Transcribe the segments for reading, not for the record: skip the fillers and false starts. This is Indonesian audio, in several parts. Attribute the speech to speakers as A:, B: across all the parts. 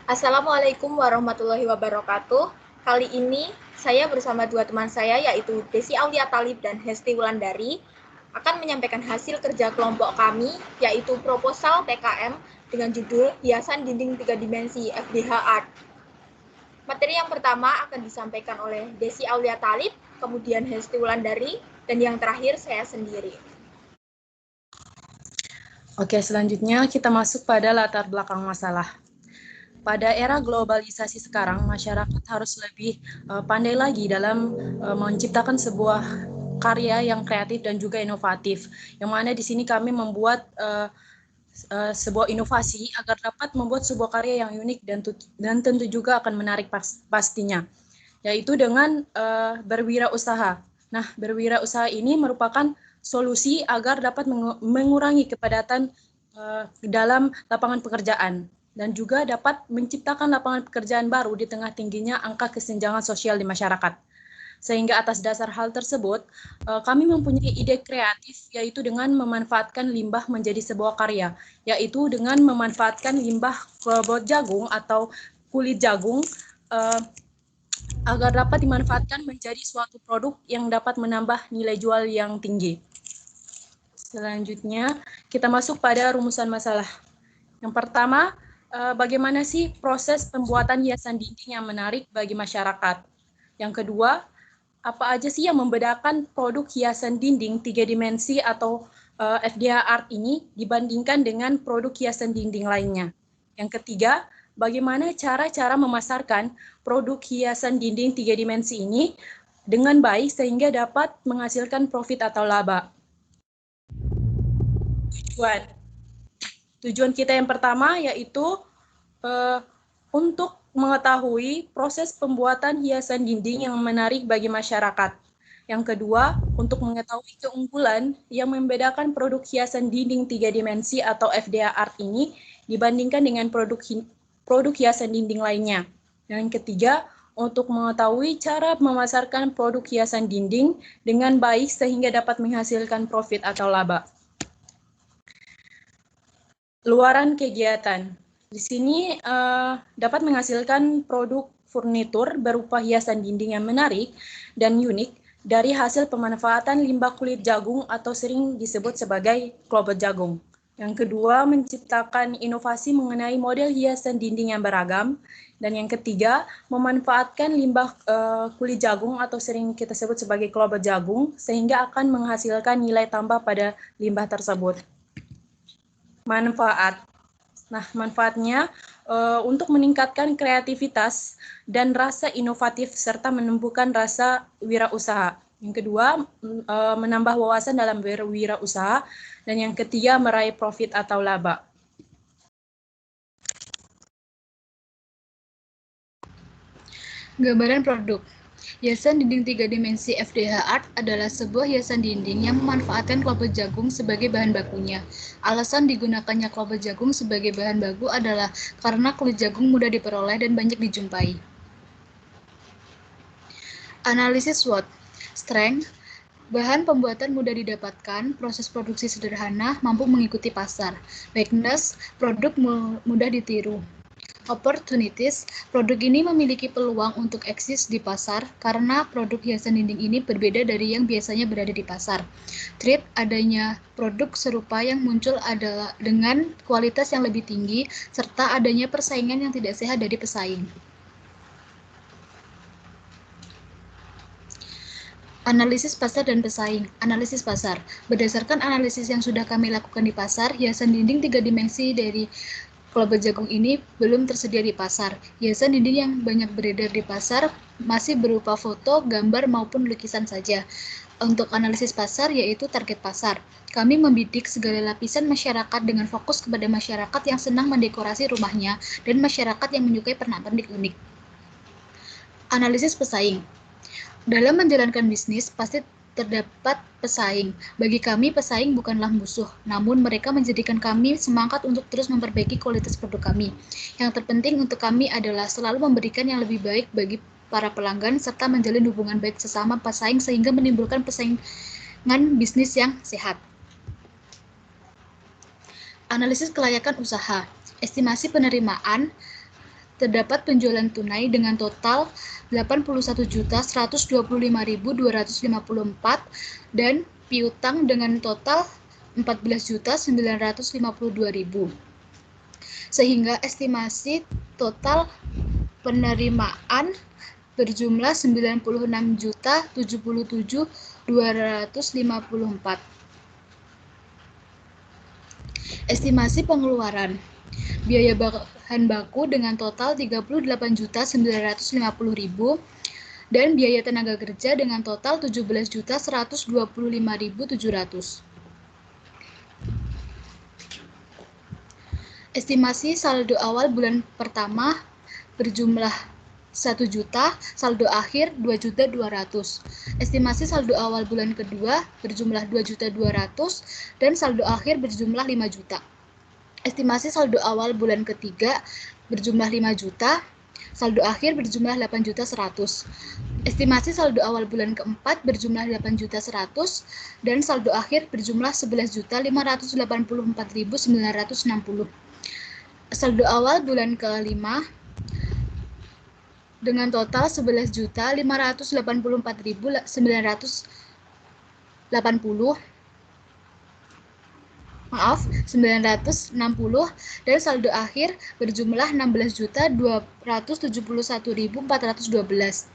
A: Assalamualaikum warahmatullahi wabarakatuh. Kali ini saya bersama dua teman saya yaitu Desi Aulia Talib dan Hesti Wulandari akan menyampaikan hasil kerja kelompok kami yaitu proposal PKM dengan judul Hiasan Dinding 3 Dimensi FDH Art. Materi yang pertama akan disampaikan oleh Desi Aulia Talib, kemudian Hesti Wulandari, dan yang terakhir saya sendiri.
B: Oke, selanjutnya kita masuk pada latar belakang masalah. Pada era globalisasi sekarang, masyarakat harus lebih pandai lagi dalam menciptakan sebuah karya yang kreatif dan juga inovatif. Yang mana di sini kami membuat sebuah inovasi agar dapat membuat sebuah karya yang unik dan tentu juga akan menarik pastinya, yaitu dengan berwirausaha. Nah, berwirausaha ini merupakan solusi agar dapat mengurangi kepadatan dalam lapangan pekerjaan dan juga dapat menciptakan lapangan pekerjaan baru di tengah tingginya angka kesenjangan sosial di masyarakat. Sehingga atas dasar hal tersebut, kami mempunyai ide kreatif, yaitu dengan memanfaatkan limbah menjadi sebuah karya, yaitu dengan memanfaatkan limbah klobot jagung atau kulit jagung agar dapat dimanfaatkan menjadi suatu produk yang dapat menambah nilai jual yang tinggi. Selanjutnya, kita masuk pada rumusan masalah. Yang pertama, bagaimana sih proses pembuatan hiasan dinding yang menarik bagi masyarakat? Yang kedua, apa aja sih yang membedakan produk hiasan dinding 3 dimensi atau FDH Art ini dibandingkan dengan produk hiasan dinding lainnya? Yang ketiga, bagaimana cara-cara memasarkan produk hiasan dinding 3 dimensi ini dengan baik sehingga dapat menghasilkan profit atau laba? Tujuan kita yang pertama yaitu untuk mengetahui proses pembuatan hiasan dinding yang menarik bagi masyarakat. Yang kedua, untuk mengetahui keunggulan yang membedakan produk hiasan dinding 3 dimensi atau FDH Art ini dibandingkan dengan produk hiasan dinding lainnya. Yang ketiga, untuk mengetahui cara memasarkan produk hiasan dinding dengan baik sehingga dapat menghasilkan profit atau laba. Luaran kegiatan. Di sini dapat menghasilkan produk furnitur berupa hiasan dinding yang menarik dan unik dari hasil pemanfaatan limbah kulit jagung atau sering disebut sebagai klobot jagung. Yang kedua, menciptakan inovasi mengenai model hiasan dinding yang beragam. Dan yang ketiga, memanfaatkan limbah kulit jagung atau sering kita sebut sebagai klobot jagung sehingga akan menghasilkan nilai tambah pada limbah tersebut. Manfaat. Nah, manfaatnya untuk meningkatkan kreativitas dan rasa inovatif serta menumbuhkan rasa wirausaha. Yang kedua, menambah wawasan dalam berwirausaha. Dan yang ketiga, meraih profit atau laba.
C: Gambaran produk. Hiasan dinding 3 dimensi FDH Art adalah sebuah hiasan dinding yang memanfaatkan klobot jagung sebagai bahan bakunya. Alasan digunakannya klobot jagung sebagai bahan baku adalah karena kulit jagung mudah diperoleh dan banyak dijumpai. Analisis SWOT. Strength. Bahan pembuatan mudah didapatkan, proses produksi sederhana, mampu mengikuti pasar. Weakness. Produk mudah ditiru. Opportunities, produk ini memiliki peluang untuk eksis di pasar karena produk hiasan dinding ini berbeda dari yang biasanya berada di pasar. Threat, adanya produk serupa yang muncul adalah dengan kualitas yang lebih tinggi serta adanya persaingan yang tidak sehat dari pesaing. Analisis pasar dan pesaing. Analisis pasar. Berdasarkan analisis yang sudah kami lakukan di pasar, hiasan dinding 3 dimensi dari klobot jagung ini belum tersedia di pasar. Hiasan dinding yang banyak beredar di pasar masih berupa foto, gambar, maupun lukisan saja. Untuk analisis pasar yaitu target pasar. Kami membidik segala lapisan masyarakat dengan fokus kepada masyarakat yang senang mendekorasi rumahnya dan masyarakat yang menyukai pernak-pernik unik. Analisis pesaing. Dalam menjalankan bisnis, pasti terdapat pesaing. Bagi kami, pesaing bukanlah musuh, namun mereka menjadikan kami semangat untuk terus memperbaiki kualitas produk kami. Yang terpenting untuk kami adalah selalu memberikan yang lebih baik bagi para pelanggan, serta menjalin hubungan baik sesama pesaing sehingga menimbulkan persaingan bisnis yang sehat. Analisis kelayakan usaha. Estimasi penerimaan terdapat penjualan tunai dengan total 81.125.254 dan piutang dengan total 14.952.000. Sehingga estimasi total penerimaan berjumlah 96.077.254. Estimasi pengeluaran. Biaya bahan baku dengan total 38.950.000 dan biaya tenaga kerja dengan total 17.125.700. Estimasi saldo awal bulan pertama berjumlah 1 juta, saldo akhir 2.200.000. Estimasi saldo awal bulan kedua berjumlah 2.200.000 dan saldo akhir berjumlah 5 juta. Estimasi saldo awal bulan ketiga berjumlah 5 juta, saldo akhir berjumlah 8.100.000. Estimasi saldo awal bulan keempat berjumlah 8.100.000 dan saldo akhir berjumlah 11.584.960. Saldo awal bulan kelima dengan total 11.584.960 dan saldo akhir berjumlah 16.271.412.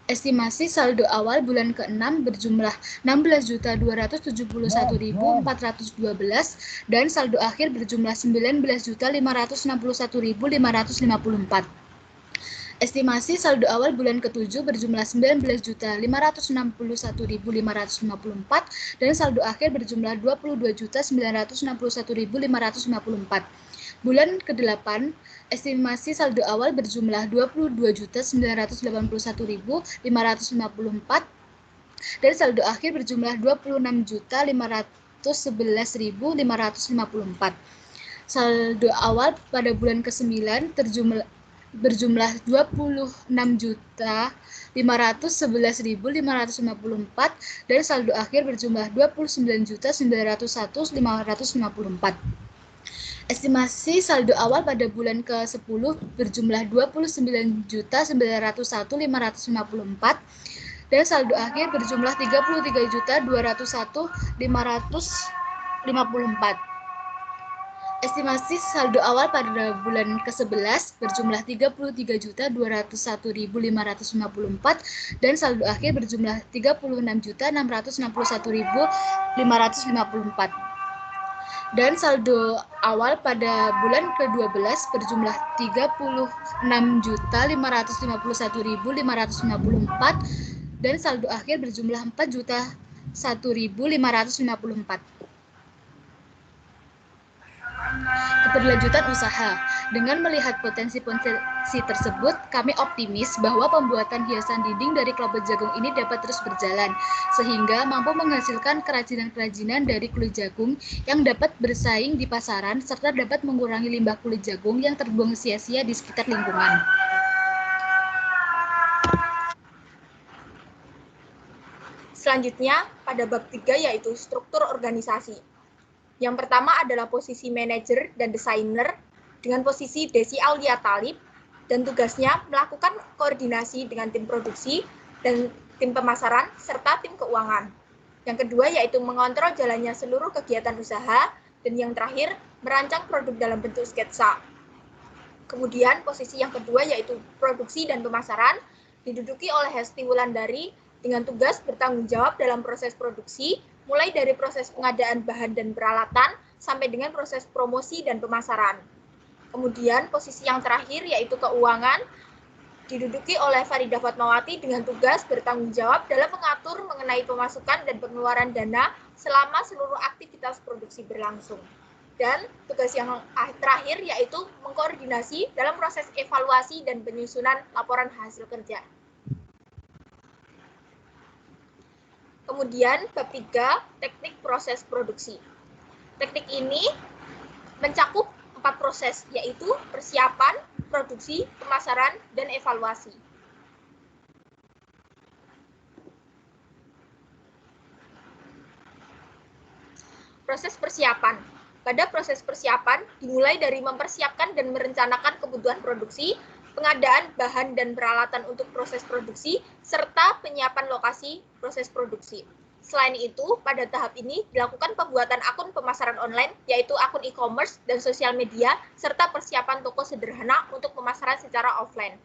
C: Estimasi saldo awal bulan ke-6 berjumlah 16.271.412 dan saldo akhir berjumlah 19.561.554. Estimasi saldo awal bulan ke-7 berjumlah 19.561.554 dan saldo akhir berjumlah 22.961.554. Bulan ke-8, estimasi saldo awal berjumlah 22.981.554 dan saldo akhir berjumlah 26.511.554. Saldo awal pada bulan ke-9 berjumlah 26.511.554 dan saldo akhir berjumlah 29.901.554. Estimasi saldo awal pada bulan ke-10 berjumlah 29.901.554 dan saldo akhir berjumlah 33.201.554. Estimasi saldo awal pada bulan ke-11 berjumlah 33.201.554 dan saldo akhir berjumlah 36.661.554. Dan saldo awal pada bulan ke-12 berjumlah 36.551.554 dan saldo akhir berjumlah 4.001.554. Keberlanjutan usaha. Dengan melihat potensi tersebut, kami optimis bahwa pembuatan hiasan dinding dari Klobet Jagung ini dapat terus berjalan, sehingga mampu menghasilkan kerajinan-kerajinan dari kulit jagung yang dapat bersaing di pasaran, serta dapat mengurangi limbah kulit jagung yang terbuang sia-sia di sekitar lingkungan.
A: Selanjutnya, pada bab 3 yaitu struktur organisasi. Yang pertama adalah posisi manajer dan desainer dengan posisi Desi Aulia Talib dan tugasnya melakukan koordinasi dengan tim produksi dan tim pemasaran serta tim keuangan. Yang kedua yaitu mengontrol jalannya seluruh kegiatan usaha dan yang terakhir merancang produk dalam bentuk sketsa. Kemudian posisi yang kedua yaitu produksi dan pemasaran diduduki oleh Hesti Wulandari dengan tugas bertanggung jawab dalam proses produksi, mulai dari proses pengadaan bahan dan peralatan sampai dengan proses promosi dan pemasaran. Kemudian posisi yang terakhir yaitu keuangan diduduki oleh Farida Fatmawati dengan tugas bertanggung jawab dalam mengatur mengenai pemasukan dan pengeluaran dana selama seluruh aktivitas produksi berlangsung. Dan tugas yang terakhir yaitu mengkoordinasi dalam proses evaluasi dan penyusunan laporan hasil kerja. Kemudian bab 3, teknik proses produksi. Teknik ini mencakup 4 proses, yaitu persiapan, produksi, pemasaran, dan evaluasi. Proses persiapan. Pada proses persiapan, dimulai dari mempersiapkan dan merencanakan kebutuhan produksi, pengadaan bahan dan peralatan untuk proses produksi, serta penyiapan lokasi proses produksi. Selain itu, pada tahap ini dilakukan pembuatan akun pemasaran online, yaitu akun e-commerce dan sosial media, serta persiapan toko sederhana untuk pemasaran secara offline.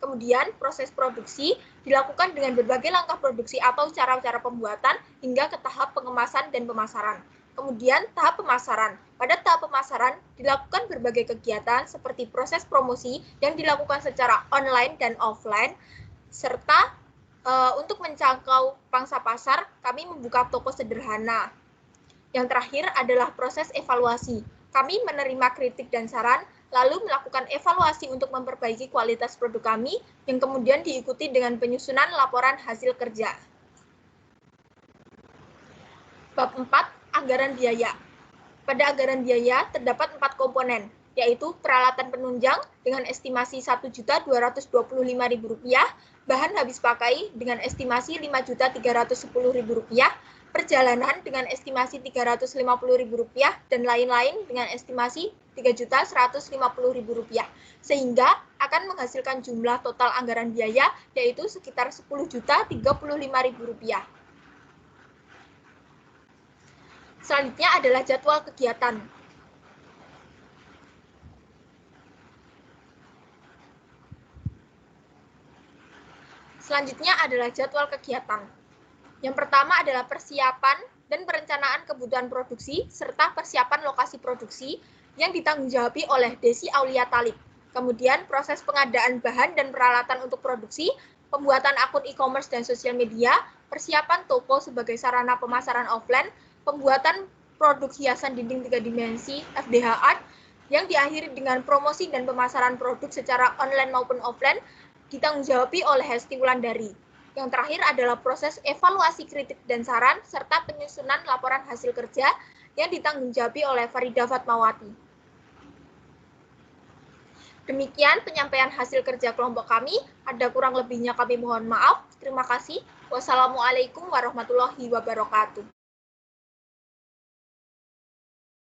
A: Kemudian, proses produksi dilakukan dengan berbagai langkah produksi atau cara-cara pembuatan hingga ke tahap pengemasan dan pemasaran. Kemudian, tahap pemasaran. Pada tahap pemasaran, dilakukan berbagai kegiatan seperti proses promosi yang dilakukan secara online dan offline, serta untuk menjangkau pangsa pasar, kami membuka toko sederhana. Yang terakhir adalah proses evaluasi. Kami menerima kritik dan saran, lalu melakukan evaluasi untuk memperbaiki kualitas produk kami, yang kemudian diikuti dengan penyusunan laporan hasil kerja. Bab 4, anggaran biaya. Pada anggaran biaya terdapat 4 komponen, yaitu peralatan penunjang dengan estimasi Rp1.225.000, bahan habis pakai dengan estimasi Rp5.310.000, perjalanan dengan estimasi Rp350.000, dan lain-lain dengan estimasi Rp3.150.000, sehingga akan menghasilkan jumlah total anggaran biaya yaitu sekitar Rp10.035.000. Selanjutnya adalah jadwal kegiatan. Selanjutnya adalah jadwal kegiatan. Yang pertama adalah persiapan dan perencanaan kebutuhan produksi serta persiapan lokasi produksi yang ditanggungjawab oleh Desi Aulia Talib. Kemudian proses pengadaan bahan dan peralatan untuk produksi, pembuatan akun e-commerce dan sosial media, persiapan toko sebagai sarana pemasaran offline, pembuatan produk hiasan dinding 3 dimensi FDH Art yang diakhiri dengan promosi dan pemasaran produk secara online maupun offline ditanggungjawab oleh Hesti Wulandari. Yang terakhir adalah proses evaluasi kritik dan saran serta penyusunan laporan hasil kerja yang ditanggungjawab oleh Farida Fatmawati. Demikian penyampaian hasil kerja kelompok kami. Ada kurang lebihnya kami mohon maaf. Terima kasih. Wassalamualaikum warahmatullahi wabarakatuh.